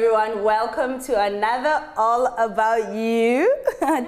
everyone, welcome to another All About You.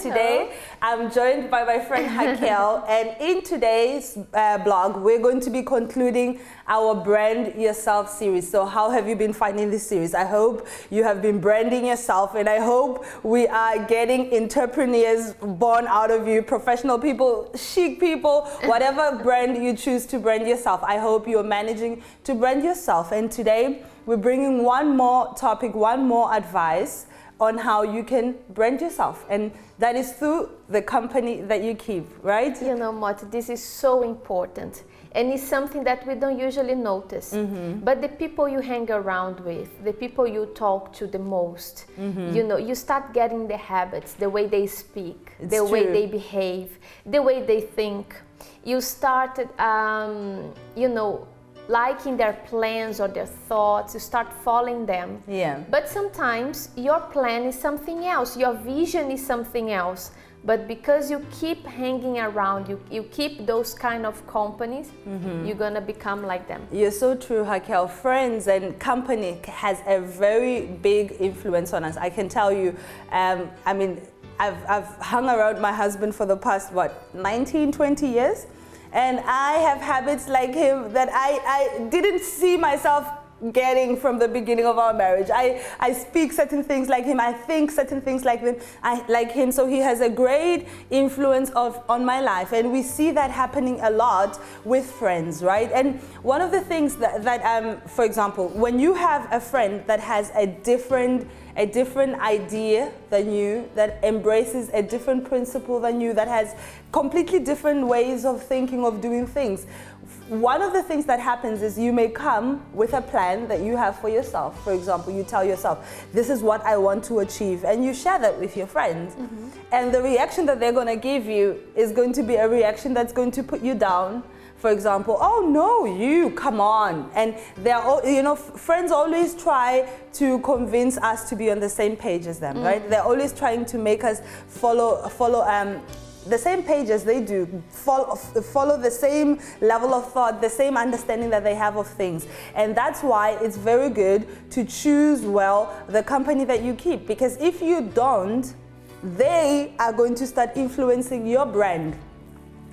Today I'm joined by my friend Raquel, and in today's blog we're going to be concluding our Brand Yourself series. So how have you been finding this series? I hope you have been branding yourself, and I hope we are getting entrepreneurs born out of you, professional people, chic people, whatever brand you choose to brand yourself. I hope you're managing to brand yourself, and today we're bringing one more topic, one more advice on how you can brand yourself, and that is through the company that you keep, right? You know, Moti, this is so important, and it's something that we don't usually notice. But the people you hang around with, the people you talk to the most, you know, you start getting the habits, the way they speak, the way they behave, the way they think. You started, you know, liking their plans or their thoughts, you start following them. But sometimes your plan is something else, your vision is something else. But because you keep hanging around, you keep those kind of companies, you're gonna become like them. You're so true, Raquel. Friends and company has a very big influence on us. I can tell you, I mean, I've hung around my husband for the past, 19, 20 years? And I have habits like him that I didn't see myself getting from the beginning of our marriage. I speak certain things like him, I think certain things like him, so he has a great influence on my life, and we see that happening a lot with friends, right? And one of the things that for example, when you have a friend that has a different idea than you, that embraces a different principle than you, that has completely different ways of thinking, of doing things, one of the things that happens is you may come with a plan that you have for yourself. For example, you tell yourself, this is what I want to achieve, and you share that with your friends. And the reaction that they're going to give you is going to be a reaction that's going to put you down. For example, oh no, you, come on. And they're all, you know, friends always try to convince us to be on the same page as them, right? They're always trying to make us follow the same page as they do, follow the same level of thought, the same understanding that they have of things. And that's why it's very good to choose well the company that you keep, because if you don't, they are going to start influencing your brand.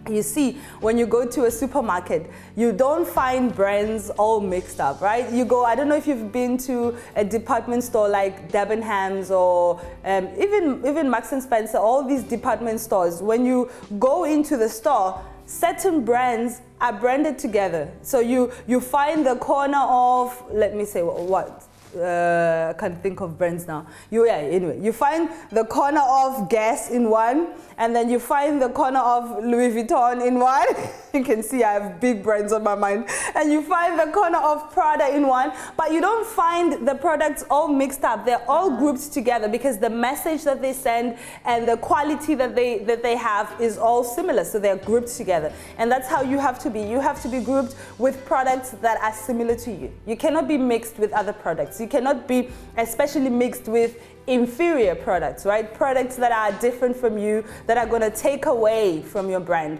You see, when you go to a supermarket, you don't find brands all mixed up, right? You go, I don't know if you've been to a department store like Debenhams or even Marks and Spencer, all these department stores. When you go into the store, certain brands are branded together. So you find the corner of, let me say what? I can't think of brands now. Anyway, you find the corner of Guess in one, and then you find the corner of Louis Vuitton in one. You can see I have big brands on my mind. And you find the corner of Prada in one, but you don't find the products all mixed up. They're all grouped together because the message that they send and the quality that they have is all similar. So they're grouped together. And that's how you have to be. You have to be grouped with products that are similar to you. You cannot be mixed with other products. You cannot be especially mixed with inferior products, right? Products that are different from you, that are going to take away from your brand.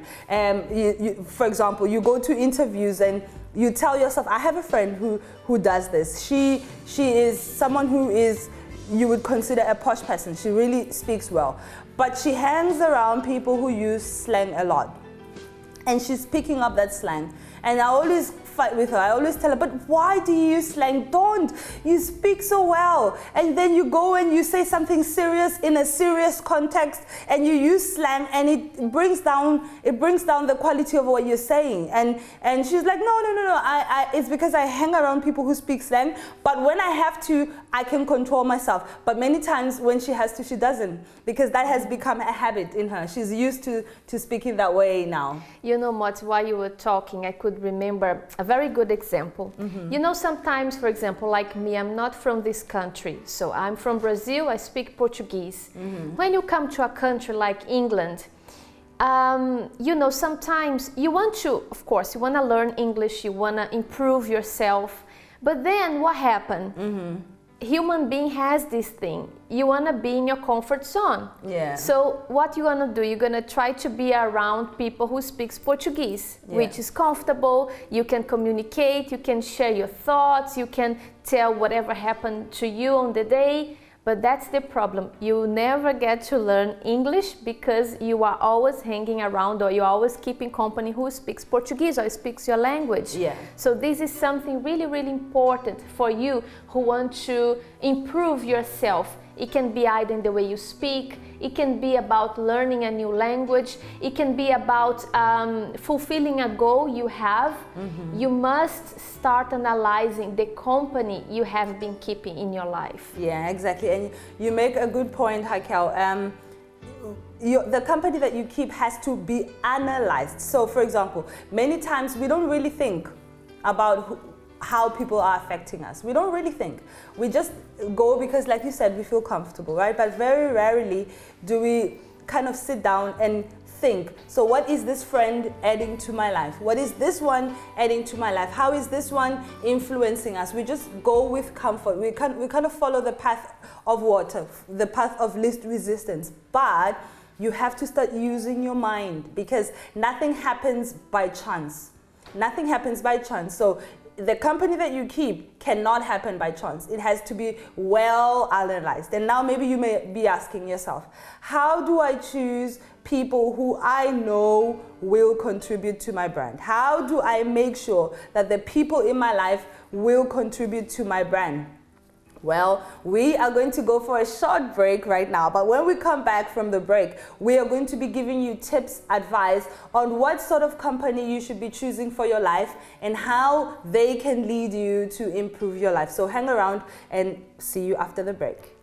For example, you go to interviews and you tell yourself, I have a friend who does this. She is someone who is, you would consider a posh person. She really speaks well, but she hangs around people who use slang a lot, and she's picking up that slang. And I always fight with her. I always tell her, but why do you use slang? Don't. You speak so well. And then you go and you say something serious in a serious context, and you use slang, and it brings down the quality of what you're saying. And she's like, no. It's because I hang around people who speak slang, but when I have to, I can control myself. But many times when she has to, she doesn't, because that has become a habit in her. She's used to speaking that way now. You know, Moti, while you were talking, I could remember a very good example. You know, sometimes, for example, like me, I'm not from this country. So I'm from Brazil, I speak Portuguese. When you come to a country like England, you know, sometimes you want to, of course, you want to learn English, you want to improve yourself. But then what happened? human being has this thing. You want to be in your comfort zone. Yeah. So what you want to do, you're going to try to be around people who speaks Portuguese, which is comfortable. You can communicate, you can share your thoughts, you can tell whatever happened to you on the day. But that's the problem. You never get to learn English because you are always hanging around, or you're always keeping company who speaks Portuguese or speaks your language. Yeah. So this is something really, really important for you who want to improve yourself. It can be either in the way you speak, it can be about learning a new language, it can be about fulfilling a goal you have. You must start analyzing the company you have been keeping in your life. Yeah, exactly. And you make a good point, Raquel. The company that you keep has to be analyzed. So, for example, many times we don't really think about how people are affecting us. We don't really think. We just go because, like you said, we feel comfortable, right? But very rarely do we kind of sit down and think, so what is this friend adding to my life? What is this one adding to my life? How is this one influencing us? We just go with comfort. We kind of follow the path of water, the path of least resistance. But you have to start using your mind, because nothing happens by chance. Nothing happens by chance. So the company that you keep cannot happen by chance. It has to be well analyzed. And now maybe you may be asking yourself, how do I choose people who I know will contribute to my brand? How do I make sure that the people in my life will contribute to my brand? Well, we are going to go for a short break right now, but when we come back from the break, we are going to be giving you tips, advice on what sort of company you should be choosing for your life and how they can lead you to improve your life. So hang around and see you after the break.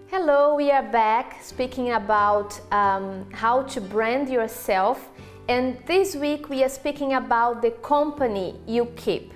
Hello, we are back speaking about how to brand yourself, and this week we are speaking about the company you keep.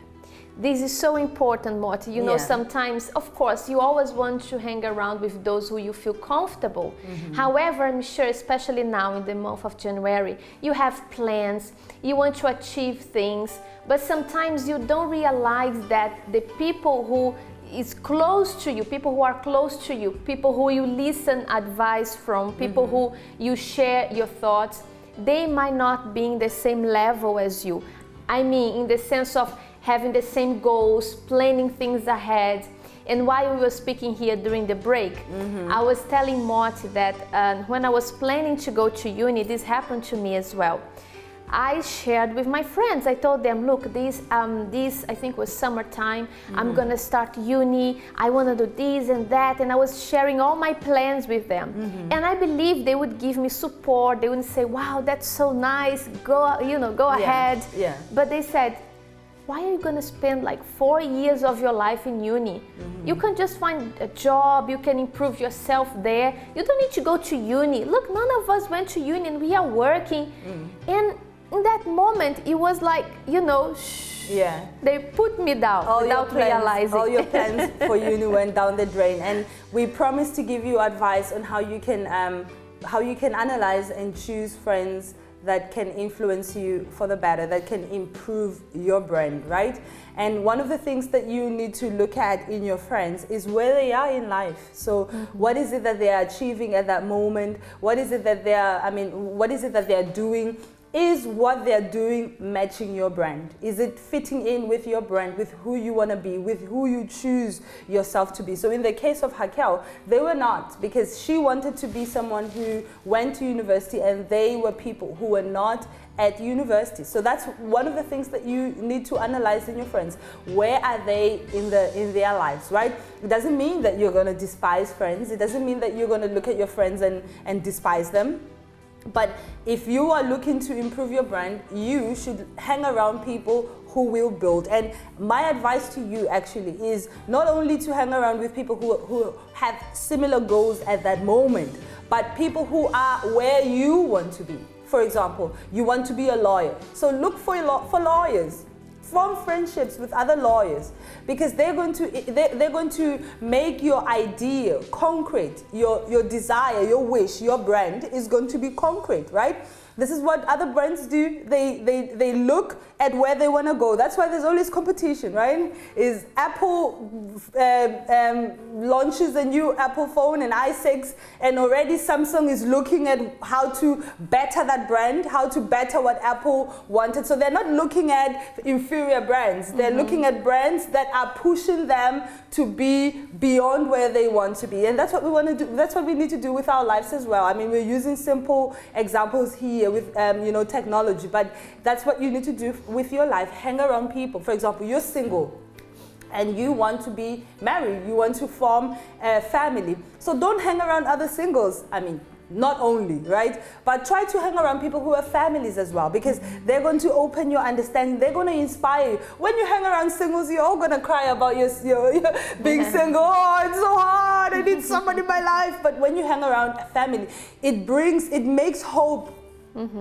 This is so important, Morty. You know, sometimes, of course, you always want to hang around with those who you feel comfortable. However, I'm sure, especially now in the month of January, you have plans, you want to achieve things, but sometimes you don't realize that the people who is close to you, people who are close to you, people who you listen advice from, people who you share your thoughts, they might not be in the same level as you. I mean, in the sense of having the same goals, planning things ahead. And while we were speaking here during the break, I was telling Morty that when I was planning to go to uni, this happened to me as well. I shared with my friends. I told them, look, this I think was summertime. I'm gonna start uni. I wanna do this and that. And I was sharing all my plans with them. And I believe they would give me support. They would say, wow, that's so nice. Go ahead. Yeah. But they said, why are you gonna spend like 4 years of your life in uni? You can just find a job, you can improve yourself there. You don't need to go to uni. Look, none of us went to uni and we are working. And in that moment, it was like, they put me down without realizing. All your plans for uni went down the drain. And we promised to give you advice on how you can analyze and choose friends that can influence you for the better, that can improve your brand, right? And one of the things that you need to look at in your friends is where they are in life. So what is it that they are achieving at that moment? What is it that they are, what is it that they are doing? Is what they're doing matching your brand? Is it fitting in with your brand, with who you want to be, with who you choose yourself to be? So in the case of Raquel, they were not, because she wanted to be someone who went to university, and they were people who were not at university. So that's one of the things that you need to analyze in your friends. Where are they in their lives, right? It doesn't mean that you're going to despise friends. It doesn't mean that you're going to look at your friends and despise them. But if you are looking to improve your brand, you should hang around people who will build. And my advice to you actually is not only to hang around with people who have similar goals at that moment, but people who are where you want to be. For example, you want to be a lawyer. So look for lawyers. Form friendships with other lawyers, because they're going to make your idea concrete. Your desire, your wish, your brand is going to be concrete, right? This is what other brands do. They look at where they want to go. That's why there's always competition, right? Is Apple launches a new Apple phone and i6, and already Samsung is looking at how to better that brand, how to better what Apple wanted. So they're not looking at inferior brands. They're looking at brands that are pushing them to be beyond where they want to be. And that's what we want to do. That's what we need to do with our lives as well. I mean, we're using simple examples here with technology, but that's what you need to do with your life. Hang around people. For example, you're single and you want to be married, you want to form a family. So don't hang around other singles. I mean, not only, right? But try to hang around people who have families as well, because they're going to open your understanding. They're going to inspire you. When you hang around singles, you're all going to cry about your being single. Oh, it's so hard. I need somebody in my life. But when you hang around a family, it makes hope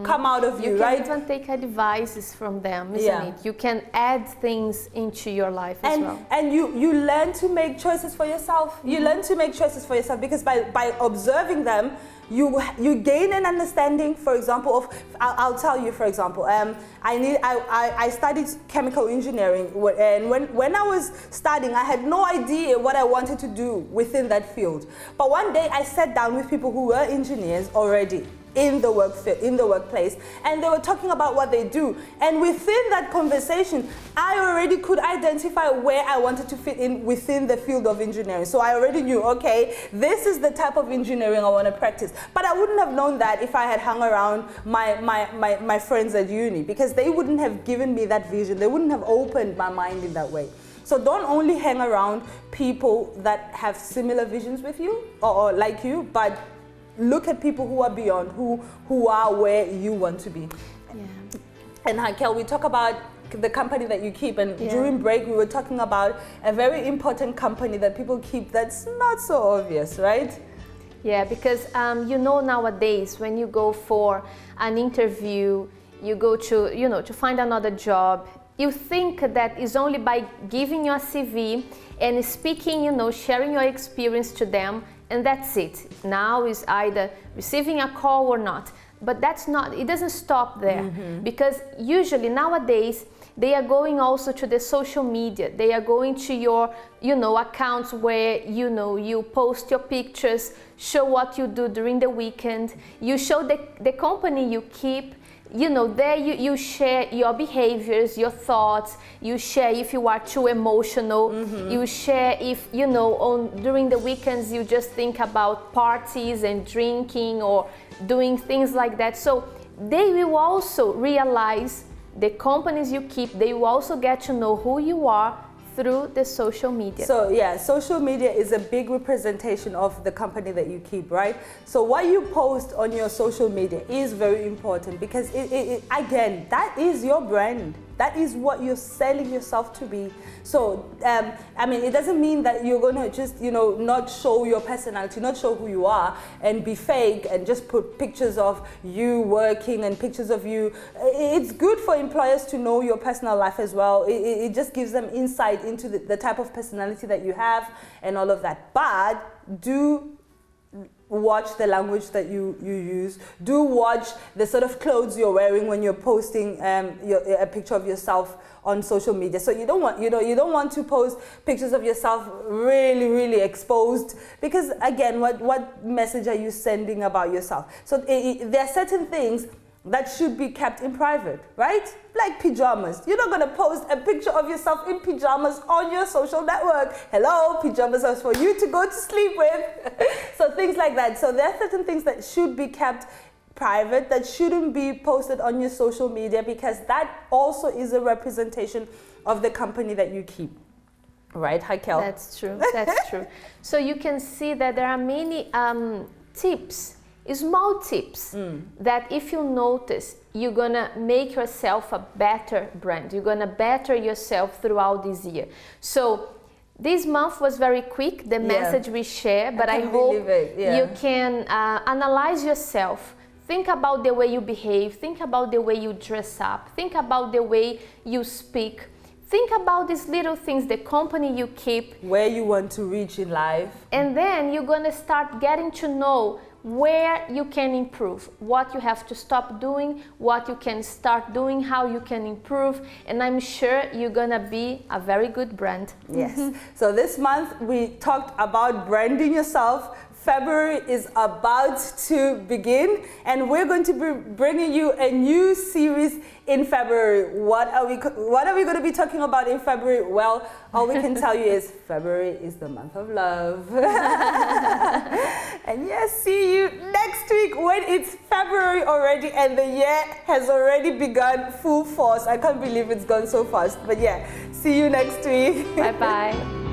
come out of you, right? You can even take advices from them, isn't it? You can add things into your life as well. And you learn to make choices for yourself. You learn to make choices for yourself, because by observing them, you gain an understanding. For example, of I'll tell you. For example, I studied chemical engineering, and when I was studying, I had no idea what I wanted to do within that field. But one day I sat down with people who were engineers already in the workplace, and they were talking about what they do. And within that conversation, I already could identify where I wanted to fit in within the field of engineering. So I already knew, okay, this is the type of engineering I want to practice. But I wouldn't have known that if I had hung around my friends at uni, because they wouldn't have given me that vision. They wouldn't have opened my mind in that way. So don't only hang around people that have similar visions with you or like you, but look at people who are beyond, who are where you want to be. Yeah. And Raquel, we talk about the company that you keep, and during break we were talking about a very important company that people keep that's not so obvious, right? Yeah, because nowadays when you go for an interview, you go to find another job, you think that is only by giving your CV and speaking, sharing your experience to them, and that's it. Now is either receiving a call or not. But that's not, it doesn't stop there. Because usually nowadays they are going also to the social media. They are going to your, accounts where, you post your pictures, show what you do during the weekend. You show the company you keep. There you share your behaviors, your thoughts, you share if you are too emotional, you share if, during the weekends you just think about parties and drinking or doing things like that. So they will also realize, the companies you keep, they will also get to know who you are through the social media. So yeah, social media is a big representation of the company that you keep, right? So what you post on your social media is very important, because again, that is your brand. That is what you're selling yourself to be. So, it doesn't mean that you're gonna just, not show your personality, not show who you are, and be fake and just put pictures of you working and pictures of you. It's good for employers to know your personal life as well. It just gives them insight into the type of personality that you have and all of that. But do watch the language that you use. Do watch the sort of clothes you're wearing when you're posting a picture of yourself on social media. So you don't want to post pictures of yourself really exposed, because again, what message are you sending about yourself? So there are certain things that should be kept in private, right? Like pajamas. You're not going to post a picture of yourself in pajamas on your social network. Hello, pajamas are for you to go to sleep with. So things like that. So there are certain things that should be kept private, that shouldn't be posted on your social media, because that also is a representation of the company that you keep. Right, Raquel? That's true. That's true. So you can see that there are many tips, small tips, that if you notice, you're gonna make yourself a better brand. You're gonna better yourself throughout this year. So this month was very quick, the message we share, but I hope you can analyze yourself. Think about the way you behave, think about the way you dress up, think about the way you speak. Think about these little things, the company you keep. Where you want to reach in life. And then you're gonna start getting to know where you can improve, what you have to stop doing, what you can start doing, how you can improve, and I'm sure you're gonna be a very good brand. Yes. So this month we talked about branding yourself. February is about to begin, and we're going to be bringing you a new series in February. What are we going to be talking about in February? Well, all we can tell you is February is the month of love. And yes, see you next week when it's February already and the year has already begun full force. I can't believe it's gone so fast, but yeah, see you next week. Bye-bye.